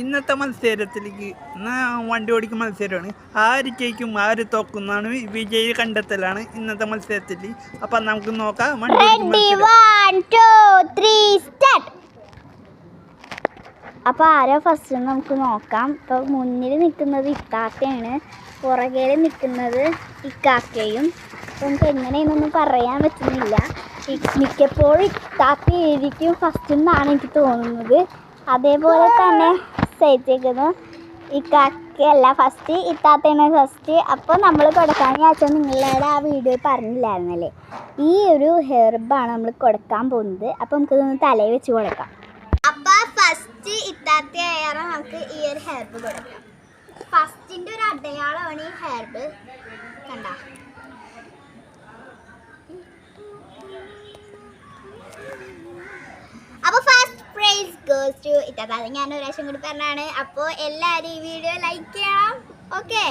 ഇന്നത്തെ മത്സരത്തിലേക്ക് വണ്ടി ഓടിക്കുന്ന മത്സരമാണ്. ആര് ജയിക്കും ആര് തോക്കുന്നാണ് വിജയി കണ്ടെത്തലാണ് ഇന്നത്തെ മത്സരത്തിൽ. അപ്പം നമുക്ക് നോക്കാം. അപ്പോൾ ആരോ ഫസ്റ്റ് നമുക്ക് നോക്കാം. ഇപ്പോൾ മുന്നിൽ നിൽക്കുന്നത് ഇക്കാക്കയാണ്, പുറകെ നിൽക്കുന്നത് ഇക്കാക്കയും. അപ്പോൾ നമുക്ക് എങ്ങനെയെന്നൊന്നും പറയാൻ പറ്റുന്നില്ല. മിക്കപ്പോഴും ഇക്കാക്കയായിരിക്കും ഫസ്റ്റ് എന്നാണ് എനിക്ക് തോന്നുന്നത്. അതേപോലെ തന്നെ സഹിച്ചേക്കുന്നു ഇക്കാക്കയല്ല ഫസ്റ്റ്, ഇത്താത്തയാണ് ഫസ്റ്റ്. അപ്പോൾ നമ്മൾ കൊടുക്കാൻ വെച്ചാൽ നിങ്ങളോട് ആ വീഡിയോ പറഞ്ഞില്ലായിരുന്നല്ലേ, ഈ ഒരു ഹെർബാണ് നമ്മൾ കൊടുക്കാൻ പോകുന്നത്. അപ്പോൾ നമുക്കിതൊന്ന് തലയിൽ വെച്ച് കൊടുക്കാം. അപ്പോൾ ഫസ്റ്റ് ഇത്താത്തയായാലും നമുക്ക് ഈ ഒരു ഹെർബ് കൊടുക്കാം. ഫസ്റ്റിൻ്റെ ഒരു അടയാളമാണ് ഈ ഹെർബ്, കണ്ട. അപ്പോൾ ഫസ്റ്റ് പ്രൈസ് ഗോസ് ടു ഇത്താത്ത. ഞാൻ ഒരു പ്രാവശ്യം കൂടി പറഞ്ഞാണ്. അപ്പോൾ എല്ലാവരും ഈ വീഡിയോ ലൈക്ക് ചെയ്യണം. ഓക്കെ.